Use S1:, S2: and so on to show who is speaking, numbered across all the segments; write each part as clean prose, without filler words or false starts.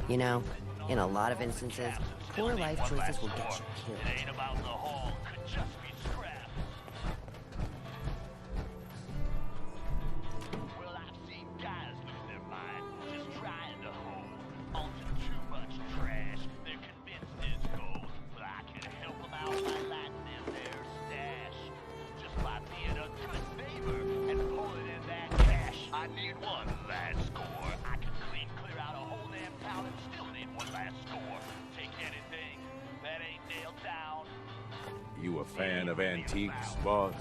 S1: You know, in a lot of instances, poor life choices will get you killed.
S2: It ain't about the haul, could just be scrap. Well, I've seen guys lose their mind just trying to hold onto too much trash. They're convinced it's gold, but I can help them out by lighting them their stash. Just by being a good neighbor and pulling in that cash. I need one last score. I can clear out a whole damn town and still need one last score. Take anything that ain't nailed down.
S3: You a fan of antiques, boss?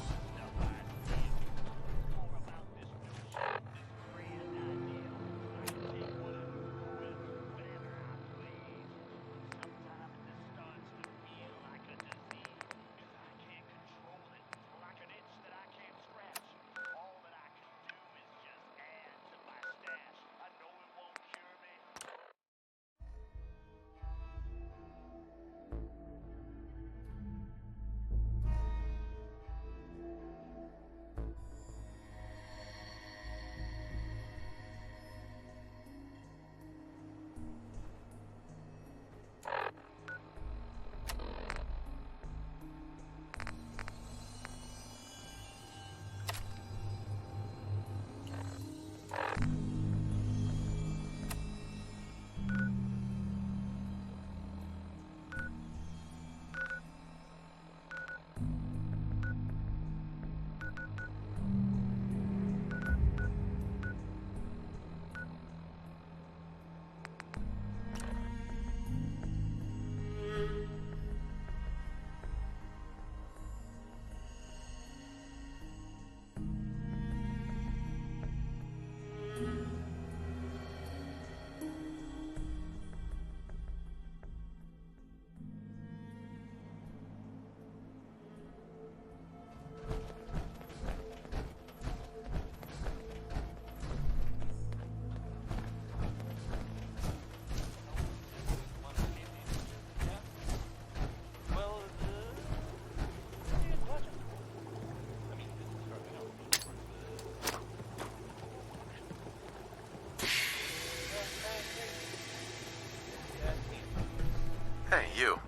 S4: Hey, you.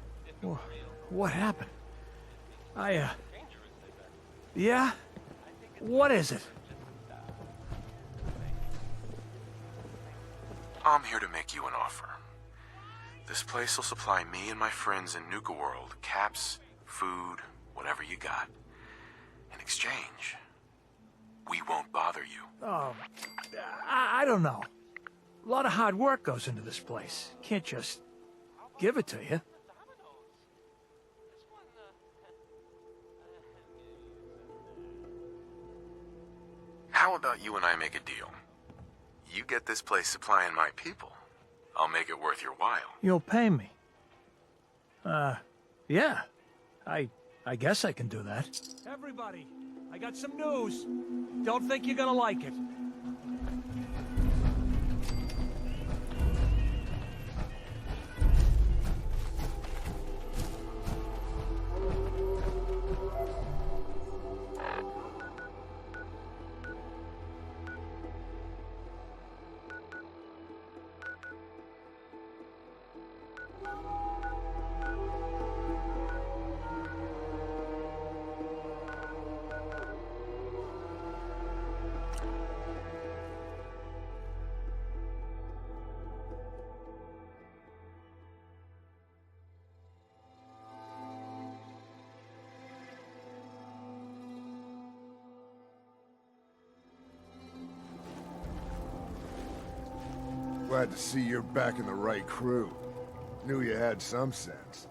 S5: What happened? Yeah? What is it?
S4: I'm here to make you an offer. This place will supply me and my friends in Nuka World caps, food, whatever you got. In exchange, we won't bother you.
S5: Oh, I don't know. A lot of hard work goes into this place. Can't just give it to you.
S4: How about you and I make a deal? You get this place supplying my people. I'll make it worth your while.
S5: You'll pay me. Yeah. I guess I can do that. Everybody, I got some news. Don't think you're gonna like it.
S6: Glad to see you're back in the right crew. Knew you had some sense.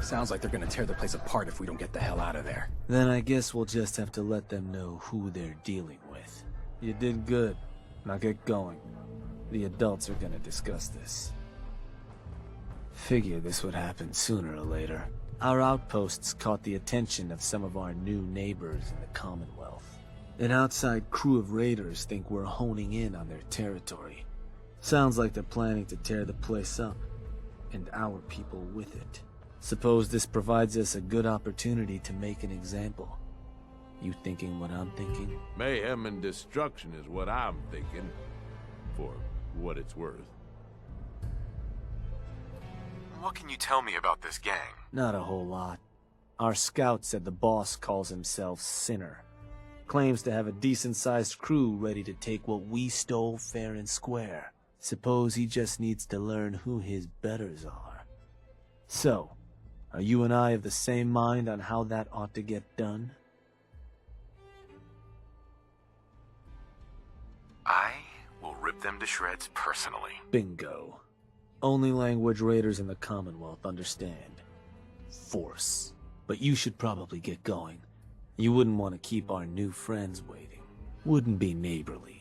S7: Sounds like they're gonna tear the place apart if we don't get the hell out of there.
S8: Then I guess we'll just have to let them know who they're dealing with. You did good. Now get going. The adults are gonna discuss this. Figure this would happen sooner or later. Our outposts caught the attention of some of our new neighbors in the Commonwealth. An outside crew of raiders think we're honing in on their territory. Sounds like they're planning to tear the place up, and our people with it. Suppose this provides us a good opportunity to make an example. You thinking what I'm thinking?
S3: Mayhem and destruction is what I'm thinking, for what it's worth.
S4: What can you tell me about this gang?
S8: Not a whole lot. Our scout said the boss calls himself Sinner. Claims to have a decent-sized crew ready to take what we stole fair and square. Suppose he just needs to learn who his betters are. So, are you and I of the same mind on how that ought to get done?
S4: I will rip them to shreds personally.
S8: Bingo. Only language raiders in the Commonwealth understand. Force. But you should probably get going. You wouldn't want to keep our new friends waiting. Wouldn't be neighborly.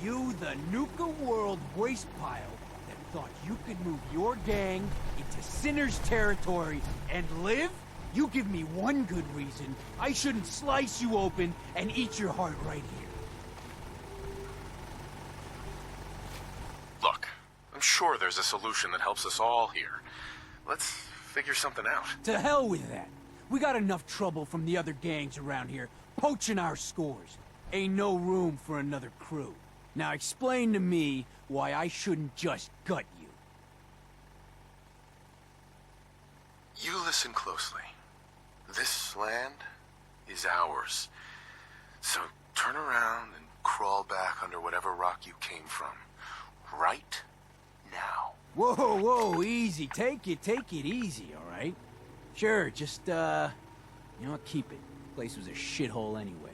S9: You, the Nuka World waste pile that thought you could move your gang into Sinner's territory and live? You give me one good reason I shouldn't slice you open and eat your heart right here.
S4: Look, I'm sure there's a solution that helps us all here. Let's figure something out.
S9: To hell with that. We got enough trouble from the other gangs around here, poaching our scores. Ain't no room for another crew. Now explain to me why I shouldn't just gut you.
S4: You listen closely. This land is ours. So turn around and crawl back under whatever rock you came from. Right now.
S9: Whoa, whoa, easy. Take it easy, all right? Sure, just, you know what, keep it. Place was a shithole anyway.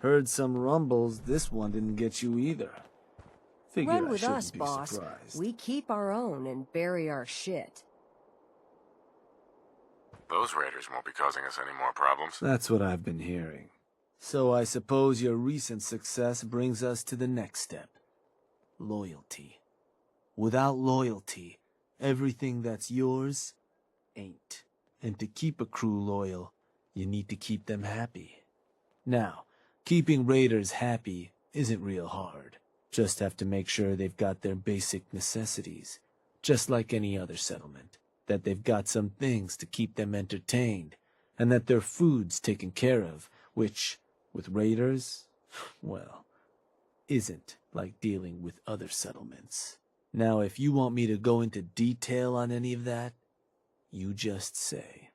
S8: Heard some rumbles, this one didn't get you either. Figured
S10: Run
S8: I
S10: with
S8: shouldn't
S10: us,
S8: be
S10: boss.
S8: surprised.
S10: We keep our own and bury our shit.
S4: Those raiders won't be causing us any more problems.
S8: That's what I've been hearing. So I suppose your recent success brings us to the next step. Loyalty. Without loyalty, everything that's yours ain't. And to keep a crew loyal, you need to keep them happy. Now, keeping raiders happy isn't real hard. Just have to make sure they've got their basic necessities, just like any other settlement. That they've got some things to keep them entertained, and that their food's taken care of, which, with raiders, well, isn't like dealing with other settlements. Now, if you want me to go into detail on any of that, you just say.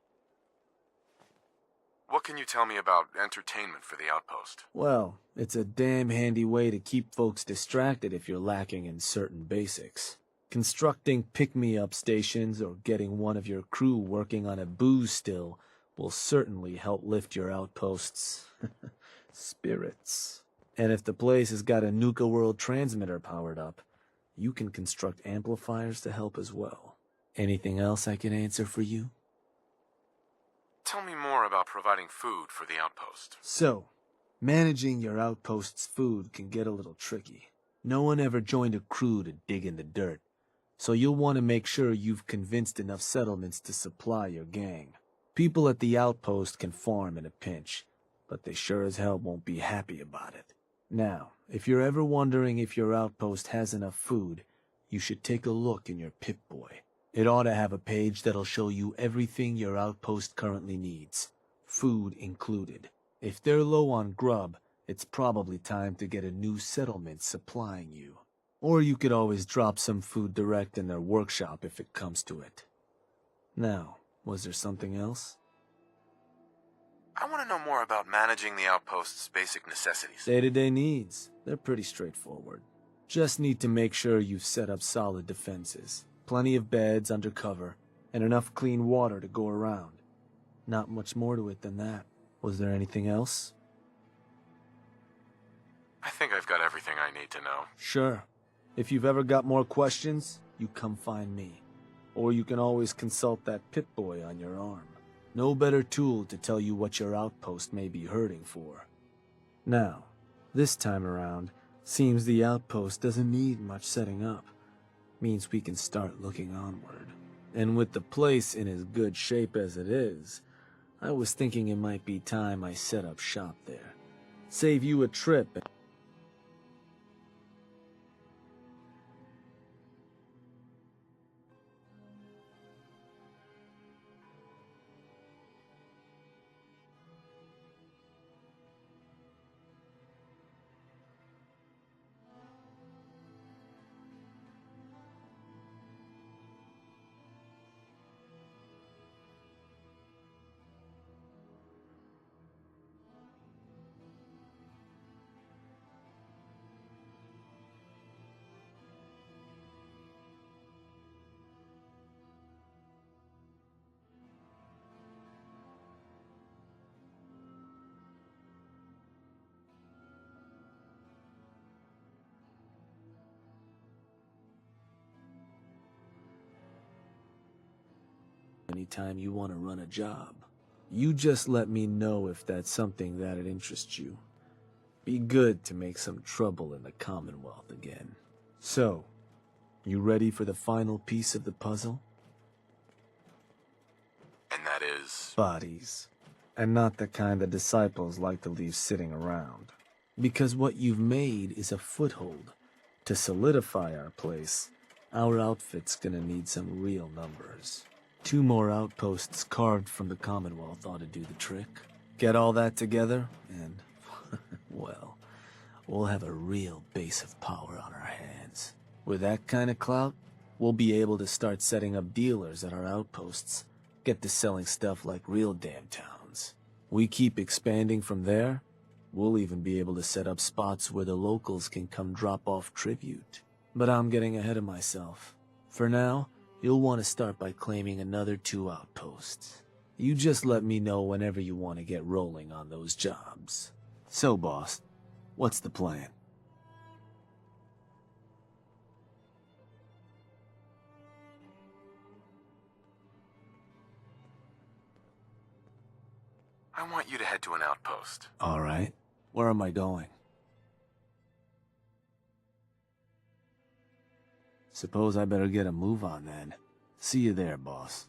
S4: What can you tell me about entertainment for the outpost?
S8: Well, it's a damn handy way to keep folks distracted if you're lacking in certain basics. Constructing pick-me-up stations or getting one of your crew working on a booze still will certainly help lift your outpost's spirits. And if the place has got a Nuka World transmitter powered up, you can construct amplifiers to help as well. Anything else I can answer for you?
S4: Tell me more about providing food for the outpost.
S8: So, managing your outpost's food can get a little tricky. No one ever joined a crew to dig in the dirt, so you'll want to make sure you've convinced enough settlements to supply your gang. People at the outpost can farm in a pinch, but they sure as hell won't be happy about it. Now, if you're ever wondering if your outpost has enough food, you should take a look in your Pip-Boy. It ought to have a page that'll show you everything your outpost currently needs, food included. If they're low on grub, it's probably time to get a new settlement supplying you. Or you could always drop some food direct in their workshop if it comes to it. Now, was there something else?
S4: I want to know more about managing the outpost's basic necessities.
S8: Day-to-day needs. They're pretty straightforward. Just need to make sure you've set up solid defenses. Plenty of beds under cover, and enough clean water to go around. Not much more to it than that. Was there anything else?
S4: I think I've got everything I need to know.
S8: Sure. If you've ever got more questions, you come find me. Or you can always consult that Pip-Boy on your arm. No better tool to tell you what your outpost may be hurting for. Now, this time around, seems the outpost doesn't need much setting up. Means we can start looking onward. And with the place in as good shape as it is, I was thinking it might be time I set up shop there. Save you a trip. Anytime you want to run a job. You just let me know if that's something that'd interest you. Be good to make some trouble in the Commonwealth again. So, you ready for the final piece of the puzzle?
S4: And that is...
S8: Bodies. And not the kind the disciples like to leave sitting around. Because what you've made is a foothold. To solidify our place, our outfit's gonna need some real numbers. 2 more outposts carved from the Commonwealth ought to do the trick. Get all that together, and, well, we'll have a real base of power on our hands. With that kind of clout, we'll be able to start setting up dealers at our outposts. Get to selling stuff like real damn towns. We keep expanding from there, we'll even be able to set up spots where the locals can come drop off tribute. But I'm getting ahead of myself. For now, you'll want to start by claiming another 2 outposts. You just let me know whenever you want to get rolling on those jobs. So, boss, what's the plan?
S4: I want you to head to an outpost.
S8: All right. Where am I going? Suppose I better get a move on then. See you there, boss.